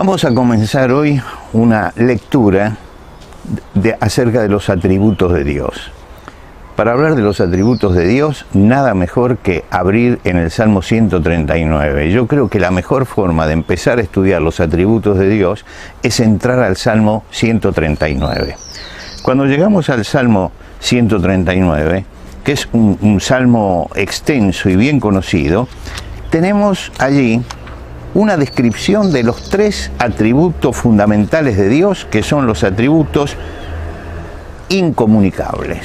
Vamos a comenzar hoy una lectura acerca de los atributos de Dios. Para hablar de los atributos de Dios, nada mejor que abrir en el Salmo 139. Yo creo que la mejor forma de empezar a estudiar los atributos de Dios es entrar al Salmo 139. Cuando llegamos al Salmo 139, que es un salmo extenso y bien conocido, tenemos allí una descripción de los tres atributos fundamentales de Dios, que son los atributos incomunicables.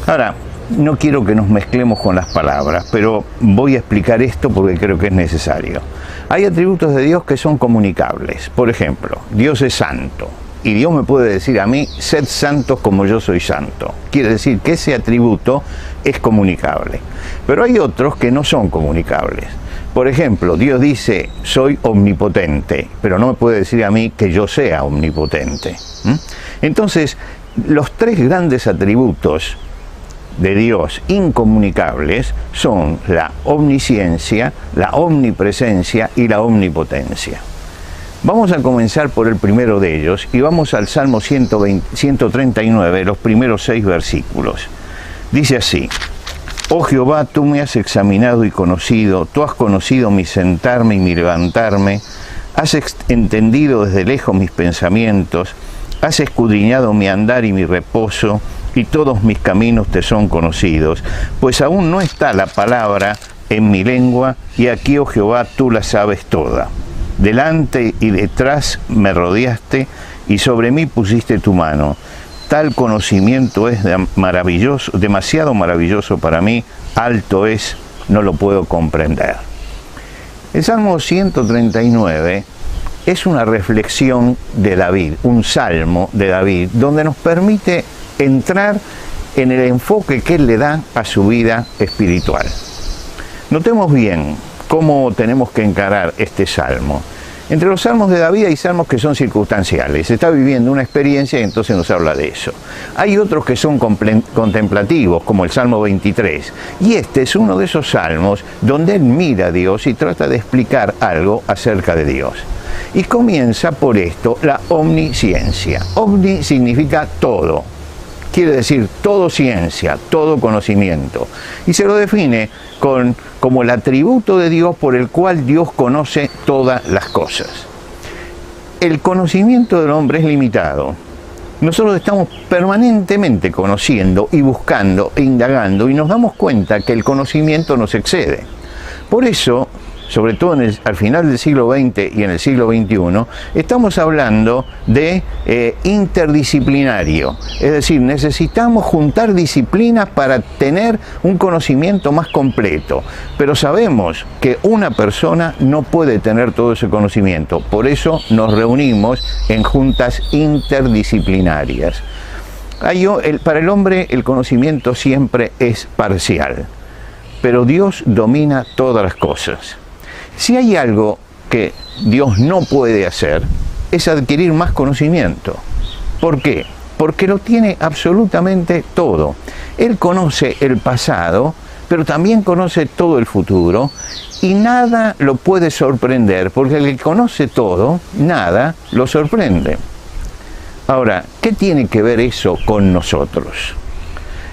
Ahora, no quiero que nos mezclemos con las palabras, pero voy a explicar esto porque creo que es necesario. Hay atributos de Dios que son comunicables. Por ejemplo, Dios es santo. Y Dios me puede decir a mí, sed santos como yo soy santo. Quiere decir que ese atributo es comunicable. Pero hay otros que no son comunicables. Por ejemplo, Dios dice, soy omnipotente, pero no me puede decir a mí que yo sea omnipotente. Entonces, los tres grandes atributos de Dios incomunicables son la omnisciencia, la omnipresencia y la omnipotencia. Vamos a comenzar por el primero de ellos y vamos al Salmo 139, los primeros 6 versículos. Dice así: Oh Jehová, tú me has examinado y conocido, tú has conocido mi sentarme y mi levantarme, has entendido desde lejos mis pensamientos, has escudriñado mi andar y mi reposo, y todos mis caminos te son conocidos, pues aún no está la palabra en mi lengua, y aquí, oh Jehová, tú la sabes toda. Delante y detrás me rodeaste, y sobre mí pusiste tu mano. Tal conocimiento es maravilloso, demasiado maravilloso para mí, alto es, no lo puedo comprender. El Salmo 139 es una reflexión de David, un salmo de David, donde nos permite entrar en el enfoque que él le da a su vida espiritual. Notemos bien cómo tenemos que encarar este salmo. Entre los salmos de David hay salmos que son circunstanciales. Está viviendo una experiencia y entonces nos habla de eso. Hay otros que son contemplativos, como el Salmo 23. Y este es uno de esos salmos donde él mira a Dios y trata de explicar algo acerca de Dios. Y comienza por esto, la omnisciencia. Omni significa todo. Quiere decir todo ciencia, todo conocimiento. Y se lo define como el atributo de Dios por el cual Dios conoce todas las cosas. El conocimiento del hombre es limitado. Nosotros estamos permanentemente conociendo y buscando e indagando y nos damos cuenta que el conocimiento nos excede. Por eso, sobre todo al final del siglo XX y en el siglo XXI, estamos hablando de interdisciplinario. Es decir, necesitamos juntar disciplinas para tener un conocimiento más completo. Pero sabemos que una persona no puede tener todo ese conocimiento. Por eso nos reunimos en juntas interdisciplinarias. Para el hombre el conocimiento siempre es parcial. Pero Dios domina todas las cosas. Si hay algo que Dios no puede hacer, es adquirir más conocimiento. ¿Por qué? Porque lo tiene absolutamente todo. Él conoce el pasado, pero también conoce todo el futuro, y nada lo puede sorprender, porque el que conoce todo, nada lo sorprende. Ahora, ¿qué tiene que ver eso con nosotros?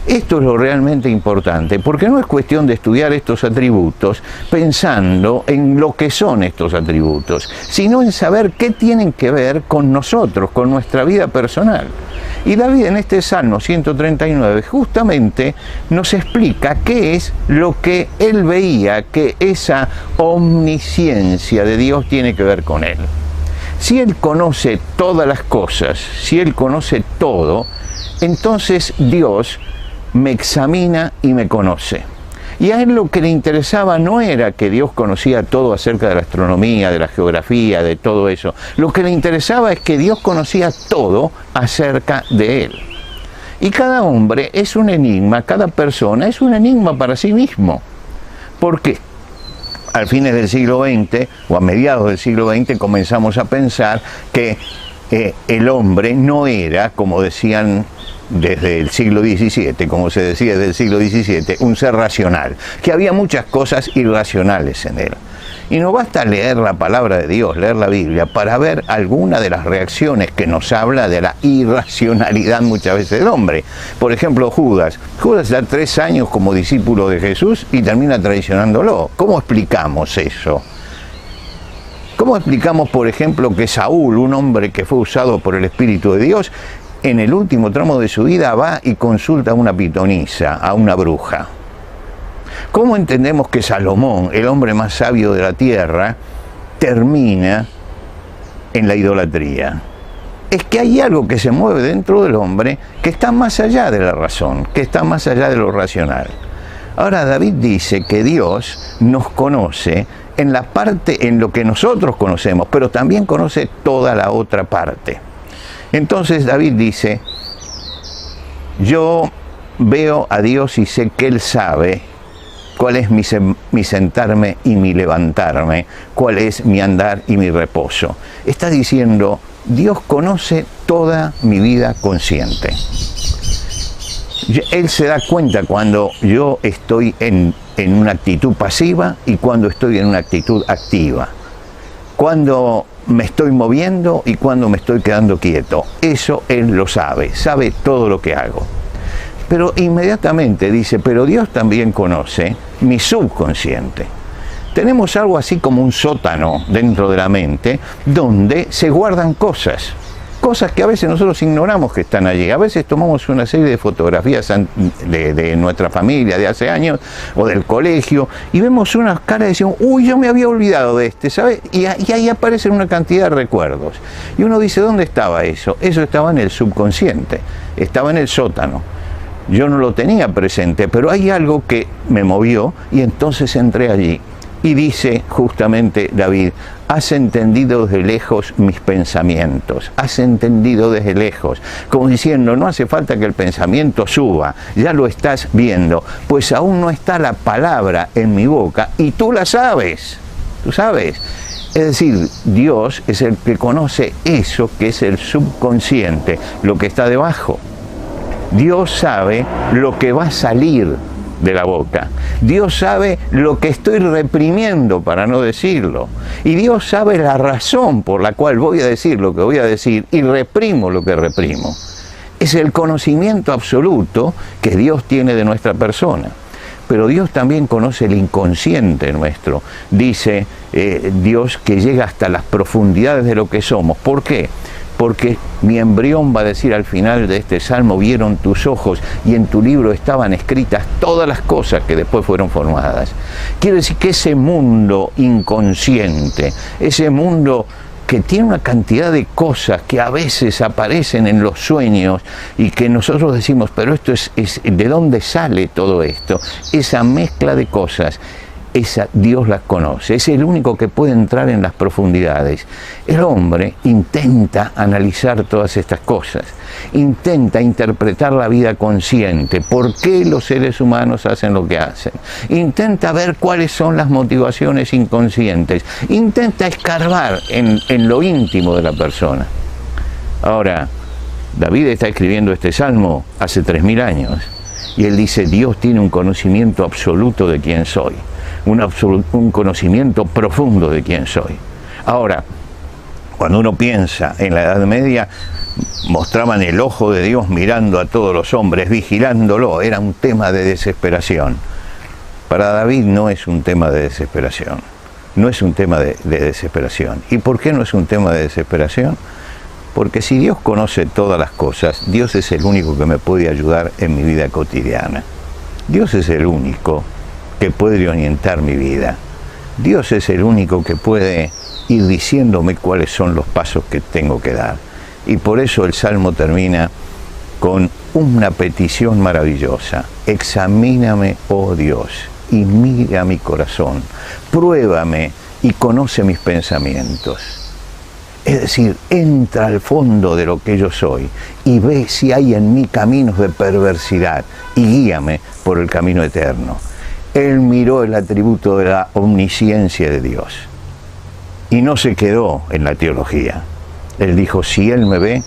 Esto es lo realmente importante, porque no es cuestión de estudiar estos atributos pensando en lo que son estos atributos, sino en saber qué tienen que ver con nosotros, con nuestra vida personal. Y David en este Salmo 139 justamente nos explica qué es lo que él veía que esa omnisciencia de Dios tiene que ver con él. Si él conoce todas las cosas, si él conoce todo, entonces Dios me examina y me conoce. Y a él lo que le interesaba no era que Dios conocía todo acerca de la astronomía, de la geografía, de todo eso. Lo que le interesaba es que Dios conocía todo acerca de él. Y cada hombre es un enigma, cada persona es un enigma para sí mismo. ¿Por qué? Al fines del siglo XX o a mediados del siglo XX comenzamos a pensar que el hombre no era, como decían desde el siglo XVII, como se decía desde el siglo XVII, un ser racional, que había muchas cosas irracionales en él. Y no basta leer la palabra de Dios, leer la Biblia, para ver alguna de las reacciones que nos habla de la irracionalidad muchas veces del hombre. Por ejemplo, Judas. Judas da 3 años como discípulo de Jesús y termina traicionándolo. ¿Cómo explicamos eso? ¿Cómo explicamos, por ejemplo, que Saúl, un hombre que fue usado por el Espíritu de Dios, en el último tramo de su vida va y consulta a una pitonisa, a una bruja? ¿Cómo entendemos que Salomón, el hombre más sabio de la tierra, termina en la idolatría? Es que hay algo que se mueve dentro del hombre que está más allá de la razón, que está más allá de lo racional. Ahora David dice que Dios nos conoce en la parte, en lo que nosotros conocemos, pero también conoce toda la otra parte. Entonces David dice, yo veo a Dios y sé que Él sabe cuál es mi sentarme y mi levantarme, cuál es mi andar y mi reposo. Está diciendo, Dios conoce toda mi vida consciente. Él se da cuenta cuando yo estoy en una actitud pasiva y cuando estoy en una actitud activa. Cuando me estoy moviendo y cuando me estoy quedando quieto. Eso Él lo sabe, sabe todo lo que hago. Pero inmediatamente dice, pero Dios también conoce mi subconsciente. Tenemos algo así como un sótano dentro de la mente donde se guardan cosas que a veces nosotros ignoramos que están allí. A veces tomamos una serie de fotografías de nuestra familia de hace años o del colegio y vemos unas caras y decimos, uy, yo me había olvidado de ¿sabes? Y ahí aparecen una cantidad de recuerdos. Y uno dice, ¿dónde estaba eso? Eso estaba en el subconsciente, estaba en el sótano. Yo no lo tenía presente, pero hay algo que me movió y entonces entré allí. Y dice justamente David, has entendido desde lejos mis pensamientos, has entendido desde lejos, como diciendo, no hace falta que el pensamiento suba, ya lo estás viendo, pues aún no está la palabra en mi boca y tú la sabes, tú sabes. Es decir, Dios es el que conoce eso que es el subconsciente, lo que está debajo. Dios sabe lo que va a salir de la boca. Dios sabe lo que estoy reprimiendo para no decirlo. Y Dios sabe la razón por la cual voy a decir lo que voy a decir y reprimo lo que reprimo. Es el conocimiento absoluto que Dios tiene de nuestra persona. Pero Dios también conoce el inconsciente nuestro. Dice Dios que llega hasta las profundidades de lo que somos. ¿Por qué? Porque mi embrión, va a decir al final de este salmo, vieron tus ojos y en tu libro estaban escritas todas las cosas que después fueron formadas. Quiere decir que ese mundo inconsciente, ese mundo que tiene una cantidad de cosas que a veces aparecen en los sueños y que nosotros decimos, pero esto es ¿de dónde sale todo esto? Esa mezcla de cosas. Esa Dios las conoce, es el único que puede entrar en las profundidades. El hombre intenta analizar todas estas cosas, intenta interpretar la vida consciente, por qué los seres humanos hacen lo que hacen, intenta ver cuáles son las motivaciones inconscientes, intenta escarbar en lo íntimo de la persona. Ahora, David está escribiendo este salmo hace 3000 años y él dice, Dios tiene un conocimiento absoluto de quién soy. Un conocimiento profundo de quién soy. Ahora, cuando uno piensa en la Edad Media, mostraban el ojo de Dios mirando a todos los hombres, vigilándolo, era un tema de desesperación. Para David no es un tema de desesperación, no es un tema de desesperación. ¿Y por qué no es un tema de desesperación? Porque si Dios conoce todas las cosas, Dios es el único que me puede ayudar en mi vida cotidiana. Dios es el único que puede orientar mi vida. Dios es el único que puede ir diciéndome cuáles son los pasos que tengo que dar. Y por eso el Salmo termina con una petición maravillosa. Examíname, oh Dios, y mira mi corazón. Pruébame y conoce mis pensamientos. Es decir, entra al fondo de lo que yo soy y ve si hay en mí caminos de perversidad y guíame por el camino eterno. Él miró el atributo de la omnisciencia de Dios y no se quedó en la teología. Él dijo, si Él me ve,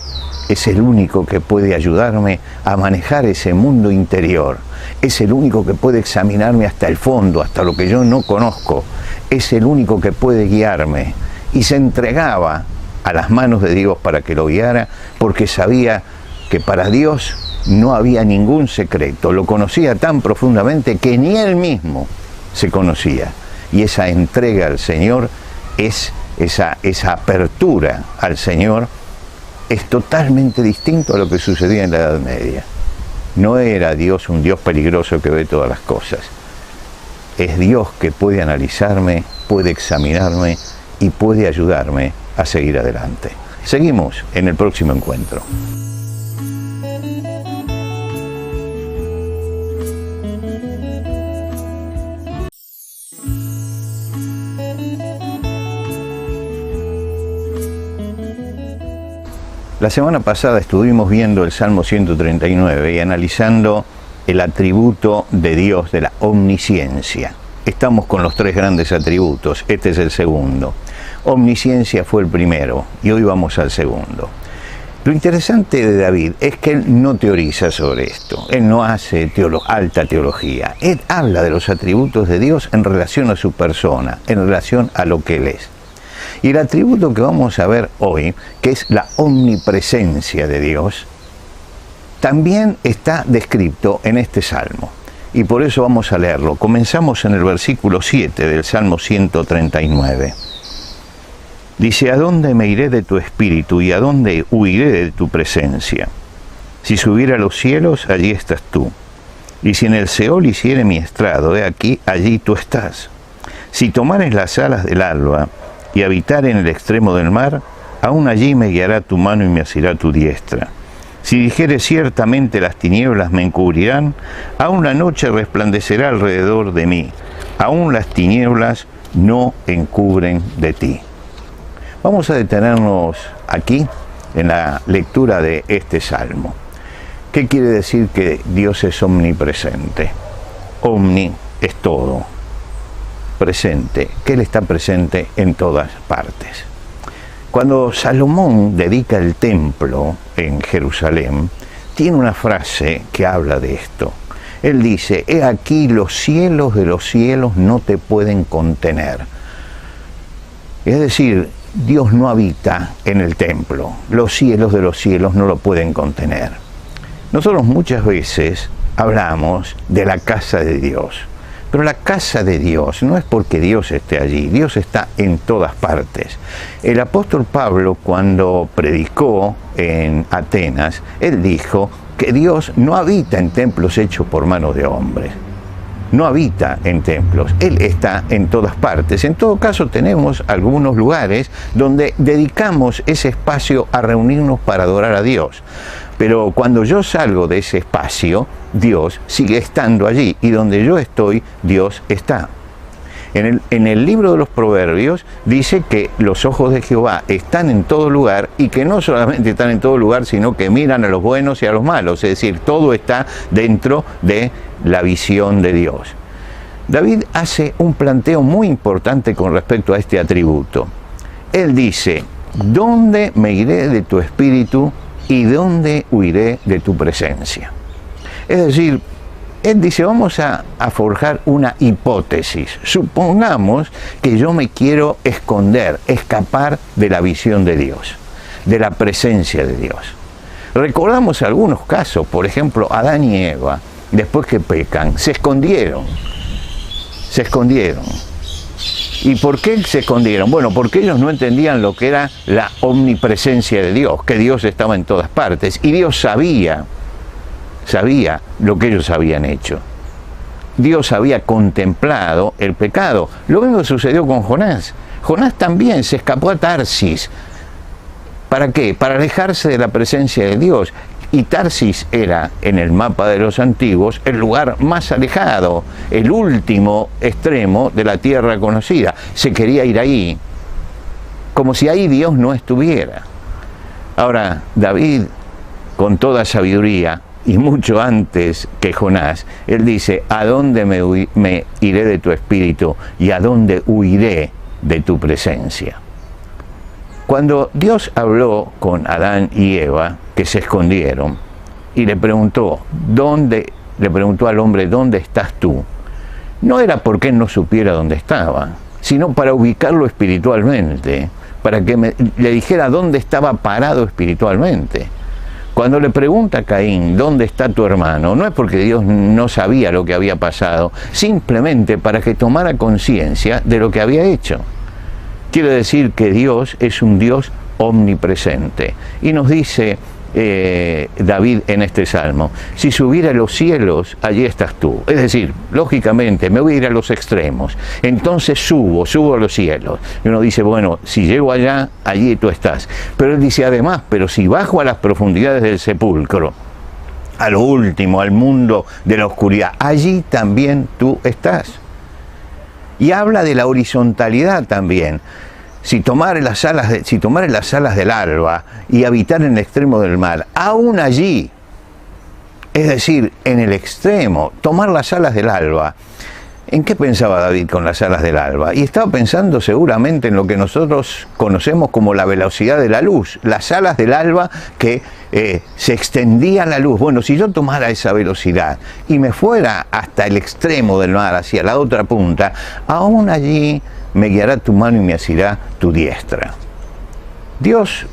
es el único que puede ayudarme a manejar ese mundo interior. Es el único que puede examinarme hasta el fondo, hasta lo que yo no conozco. Es el único que puede guiarme. Y se entregaba a las manos de Dios para que lo guiara, porque sabía que para Dios no había ningún secreto. Lo conocía tan profundamente que ni él mismo se conocía. Y esa entrega al Señor, esa apertura al Señor, es totalmente distinto a lo que sucedía en la Edad Media. No era Dios un Dios peligroso que ve todas las cosas. Es Dios que puede analizarme, puede examinarme y puede ayudarme a seguir adelante. Seguimos en el próximo encuentro. La semana pasada estuvimos viendo el Salmo 139 y analizando el atributo de Dios de la omnisciencia. Estamos con los 3 grandes atributos, este es el segundo. Omnisciencia fue el primero y hoy vamos al segundo. Lo interesante de David es que él no teoriza sobre esto, él no hace alta teología, él habla de los atributos de Dios en relación a su persona, en relación a lo que él es. Y el atributo que vamos a ver hoy, que es la omnipresencia de Dios, también está descrito en este salmo. Y por eso vamos a leerlo. Comenzamos en el versículo 7 del Salmo 139. Dice: ¿a dónde me iré de tu espíritu y a dónde huiré de tu presencia? Si subiera a los cielos, allí estás tú. Y si en el Seol hiciere mi estrado, he aquí, allí tú estás. Si tomares las alas del alba y habitar en el extremo del mar, aún allí me guiará tu mano y me asirá tu diestra. Si dijere ciertamente las tinieblas me encubrirán, aún la noche resplandecerá alrededor de mí, aún las tinieblas no encubren de ti. Vamos a detenernos aquí en la lectura de este salmo. ¿Qué quiere decir que Dios es omnipresente? Omni es todo. Presente, que Él está presente en todas partes. Cuando Salomón dedica el templo en Jerusalén, tiene una frase que habla de esto. Él dice: he aquí, los cielos de los cielos no te pueden contener. Es decir, Dios no habita en el templo, los cielos de los cielos no lo pueden contener. Nosotros muchas veces hablamos de la casa de Dios. Pero la casa de Dios no es porque Dios esté allí, Dios está en todas partes. El apóstol Pablo, cuando predicó en Atenas, él dijo que Dios no habita en templos hechos por manos de hombres. No habita en templos, Él está en todas partes. En todo caso, tenemos algunos lugares donde dedicamos ese espacio a reunirnos para adorar a Dios. Pero cuando yo salgo de ese espacio, Dios sigue estando allí, y donde yo estoy, Dios está. En el libro de los Proverbios dice que los ojos de Jehová están en todo lugar, y que no solamente están en todo lugar, sino que miran a los buenos y a los malos, es decir, todo está dentro de la visión de Dios. David hace un planteo muy importante con respecto a este atributo. Él dice: ¿dónde me iré de tu espíritu y dónde huiré de tu presencia? Es decir, él dice, vamos a forjar una hipótesis. Supongamos que yo me quiero esconder, escapar de la visión de Dios, de la presencia de Dios. Recordamos algunos casos, por ejemplo, Adán y Eva, después que pecan, se escondieron. ¿Y por qué se escondieron? Bueno, porque ellos no entendían lo que era la omnipresencia de Dios, que Dios estaba en todas partes, y Dios sabía lo que ellos habían hecho. Dios había contemplado el pecado. Lo mismo sucedió con Jonás. Jonás también se escapó a Tarsis. ¿Para qué? Para alejarse de la presencia de Dios. Y Tarsis era, en el mapa de los antiguos, el lugar más alejado, el último extremo de la tierra conocida. Se quería ir ahí, como si ahí Dios no estuviera. Ahora, David, con toda sabiduría, y mucho antes que Jonás, él dice: ¿a dónde me iré de tu espíritu y a dónde huiré de tu presencia? Cuando Dios habló con Adán y Eva, que se escondieron, y le preguntó al hombre, ¿dónde estás tú? No era porque él no supiera dónde estaba, sino para ubicarlo espiritualmente, para que le dijera dónde estaba parado espiritualmente. Cuando le pregunta a Caín, ¿dónde está tu hermano? No es porque Dios no sabía lo que había pasado, simplemente para que tomara conciencia de lo que había hecho. Quiere decir que Dios es un Dios omnipresente. Y nos dice David en este salmo, si subiera a los cielos, allí estás tú. Es decir, lógicamente me voy a ir a los extremos, entonces subo a los cielos. Y uno dice, bueno, si llego allá, allí tú estás. Pero él dice además, pero si bajo a las profundidades del sepulcro, a lo último, al mundo de la oscuridad, allí también tú estás. Y habla de la horizontalidad también. Si tomar las alas del alba y habitar en el extremo del mar, aún allí, es decir, en el extremo, tomar las alas del alba. ¿En qué pensaba David con las alas del alba? Y estaba pensando seguramente en lo que nosotros conocemos como la velocidad de la luz, las alas del alba que se extendía la luz. Bueno, si yo tomara esa velocidad y me fuera hasta el extremo del mar, hacia la otra punta, aún allí me guiará tu mano y me asirá tu diestra. Dios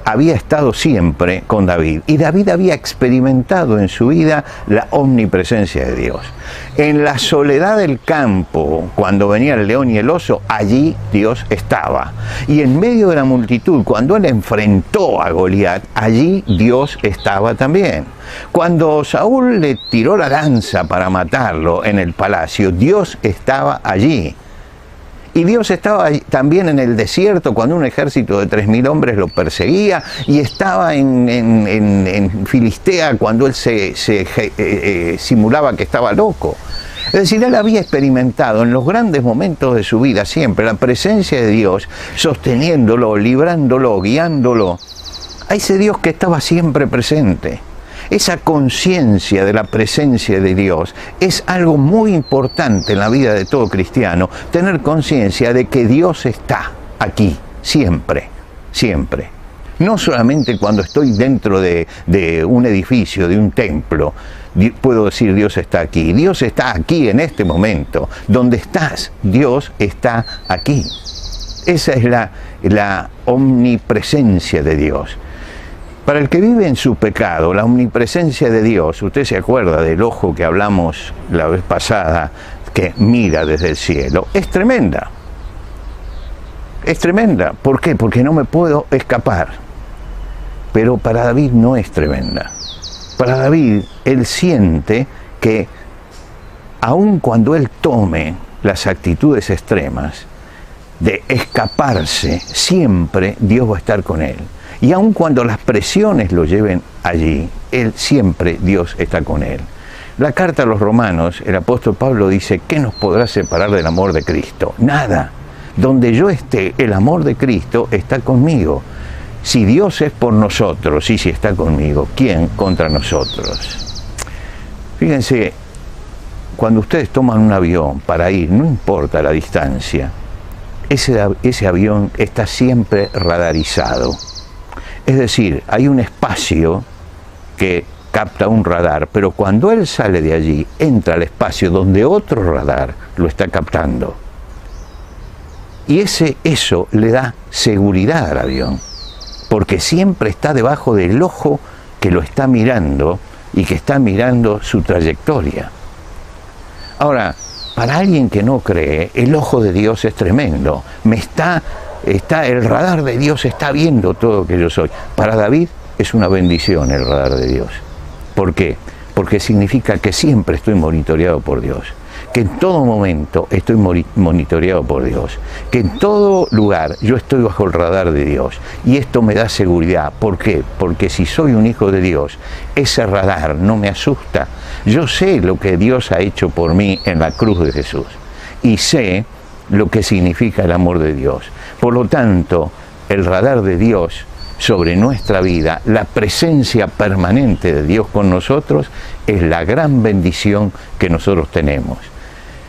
había estado siempre con David y David había experimentado en su vida la omnipresencia de Dios. En la soledad del campo, cuando venía el león y el oso, allí Dios estaba. Y en medio de la multitud, cuando él enfrentó a Goliat, allí Dios estaba también. Cuando Saúl le tiró la lanza para matarlo en el palacio, Dios estaba allí. Y Dios estaba también en el desierto cuando un ejército de 3.000 hombres lo perseguía, y estaba en Filistea cuando él simulaba que estaba loco. Es decir, él había experimentado en los grandes momentos de su vida siempre la presencia de Dios, sosteniéndolo, librándolo, guiándolo. A ese Dios que estaba siempre presente. Esa conciencia de la presencia de Dios es algo muy importante en la vida de todo cristiano, tener conciencia de que Dios está aquí, siempre, siempre. No solamente cuando estoy dentro de un edificio, de un templo, puedo decir Dios está aquí. Dios está aquí en este momento. Donde estás, Dios está aquí. Esa es la omnipresencia de Dios. Para el que vive en su pecado, la omnipresencia de Dios, usted se acuerda del ojo que hablamos la vez pasada, que mira desde el cielo, es tremenda. Es tremenda. ¿Por qué? Porque no me puedo escapar. Pero para David no es tremenda. Para David, él siente que aun cuando él tome las actitudes extremas de escaparse, siempre Dios va a estar con él. Y aun cuando las presiones lo lleven allí, siempre Dios está con él. La carta a los Romanos, el apóstol Pablo dice, ¿qué nos podrá separar del amor de Cristo? Nada. Donde yo esté, el amor de Cristo está conmigo. Si Dios es por nosotros y si está conmigo, ¿quién contra nosotros? Fíjense, cuando ustedes toman un avión para ir, no importa la distancia, ese avión está siempre radarizado. Es decir, hay un espacio que capta un radar, pero cuando él sale de allí, entra al espacio donde otro radar lo está captando. Y eso le da seguridad al avión, porque siempre está debajo del ojo que lo está mirando y que está mirando su trayectoria. Ahora, para alguien que no cree, el ojo de Dios es tremendo. El radar de Dios está viendo todo lo que yo soy. Para David es una bendición el radar de Dios. ¿Por qué? Porque significa que siempre estoy monitoreado por Dios, que en todo momento estoy monitoreado por Dios, que en todo lugar yo estoy bajo el radar de Dios, y esto me da seguridad. ¿Por qué? Porque si soy un hijo de Dios, ese radar no me asusta. Yo sé lo que Dios ha hecho por mí en la cruz de Jesús, y sé lo que significa el amor de Dios. Por lo tanto, el radar de Dios sobre nuestra vida, la presencia permanente de Dios con nosotros, es la gran bendición que nosotros tenemos.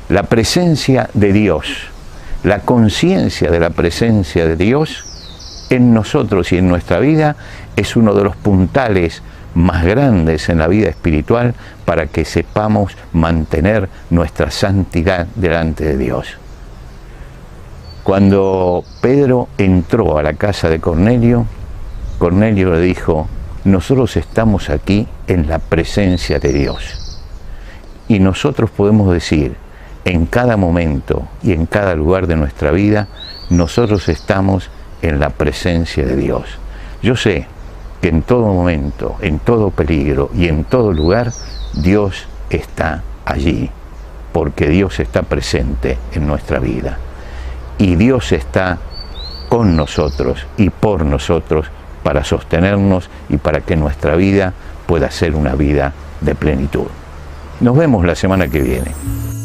La presencia de Dios, la conciencia de la presencia de Dios, en nosotros y en nuestra vida es uno de los puntales más grandes en la vida espiritual para que sepamos mantener nuestra santidad delante de Dios. Cuando Pedro entró a la casa de Cornelio, Cornelio le dijo: nosotros estamos aquí en la presencia de Dios. Y nosotros podemos decir, en cada momento y en cada lugar de nuestra vida, nosotros estamos en la presencia de Dios. Yo sé que en todo momento, en todo peligro y en todo lugar, Dios está allí, porque Dios está presente en nuestra vida. Y Dios está con nosotros y por nosotros para sostenernos y para que nuestra vida pueda ser una vida de plenitud. Nos vemos la semana que viene.